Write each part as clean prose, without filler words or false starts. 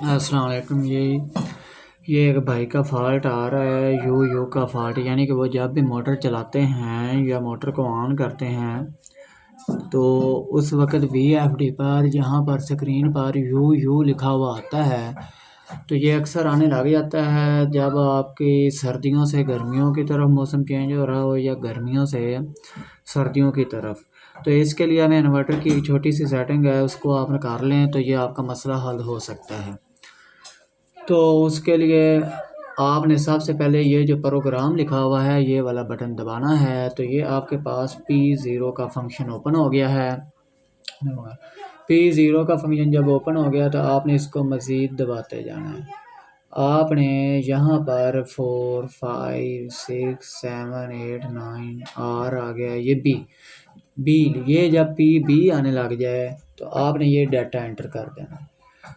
السلام علیکم۔ یہ ایک بھائی کا فالٹ آ رہا ہے، یو کا فالٹ، یعنی کہ وہ جب بھی موٹر چلاتے ہیں یا موٹر کو آن کرتے ہیں تو اس وقت وی ایف ڈی پر جہاں پر سکرین پر یو لکھا ہوا آتا ہے تو یہ اکثر آنے لگ جاتا ہے جب آپ کی سردیوں سے گرمیوں کی طرف موسم چینج ہو رہا ہو یا گرمیوں سے سردیوں کی طرف۔ تو اس کے لیے ہمیں انورٹر کی ایک چھوٹی سی سیٹنگ ہے، اس کو آپ نے کر لیں تو یہ آپ کا مسئلہ حل ہو سکتا ہے۔ تو اس کے لیے آپ نے سب سے پہلے یہ جو پروگرام لکھا ہوا ہے یہ والا بٹن دبانا ہے، تو یہ آپ کے پاس P0 کا فنکشن اوپن ہو گیا ہے۔ P0 کا فنکشن جب اوپن ہو گیا تو آپ نے اس کو مزید دباتے جانا ہے۔ آپ نے یہاں پر 4 5 6 7 8 9 آ گیا، یہ بی یہ جب بی آنے لگ جائے تو آپ نے یہ ڈیٹا انٹر کر دینا۔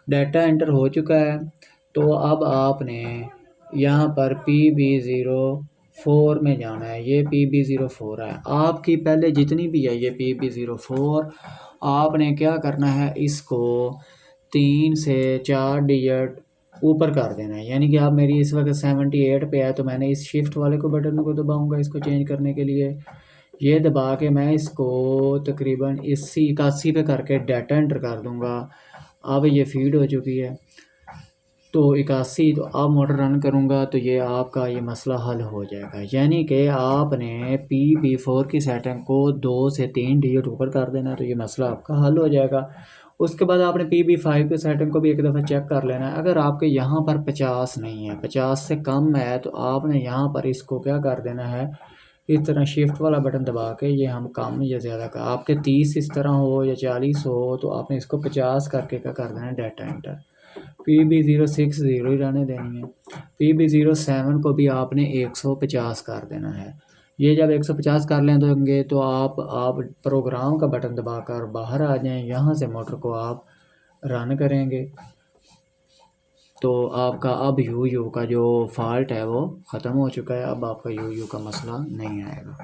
ڈیٹا انٹر ہو چکا ہے تو اب آپ نے یہاں پر PB04 میں جانا ہے، یہ PB04 ہے آپ کی پہلے جتنی بھی ہے یہ PB04۔ آپ نے کیا کرنا ہے، اس کو 3 سے 4 ڈیجٹ اوپر کر دینا ہے، یعنی کہ آپ میری اس وقت 78 پہ ہے تو میں نے اس شفٹ والے کو بٹن کو دباؤں گا اس کو چینج کرنے کے لیے، یہ دبا کے میں اس کو تقریباً 81 پہ کر کے ڈیٹا انٹر کر دوں گا۔ اب یہ فیڈ ہو چکی ہے تو 81، تو اب موٹر رن کروں گا تو یہ آپ کا یہ مسئلہ حل ہو جائے گا، یعنی کہ آپ نے PB4 کی سیٹنگ کو 2 سے 3 ڈیجٹ اوپر کر دینا تو یہ مسئلہ آپ کا حل ہو جائے گا۔ اس کے بعد آپ نے PB5 کی سیٹنگ کو بھی ایک دفعہ چیک کر لینا ہے، اگر آپ کے یہاں پر 50 نہیں ہے، 50 سے کم ہے تو آپ نے یہاں پر اس کو کیا کر دینا ہے، اس طرح شفٹ والا بٹن دبا کے یہ ہم کم یا زیادہ کا آپ کے 30 اس طرح ہو یا 40 ہو تو آپ نے اس کو 50 کر کے کیا کر دینا ہے ڈیٹا انٹر۔ PB060 ہی رہنے دینی ہے، PB07 کو بھی آپ نے 150 کر دینا ہے۔ یہ جب 150 کر لیں گے تو آپ پروگرام کا بٹن دبا کر باہر آ جائیں، یہاں سے موٹر کو آپ رن کریں گے تو آپ کا اب یو کا جو فالٹ ہے وہ ختم ہو چکا ہے، اب آپ کا یو کا مسئلہ نہیں آئے گا۔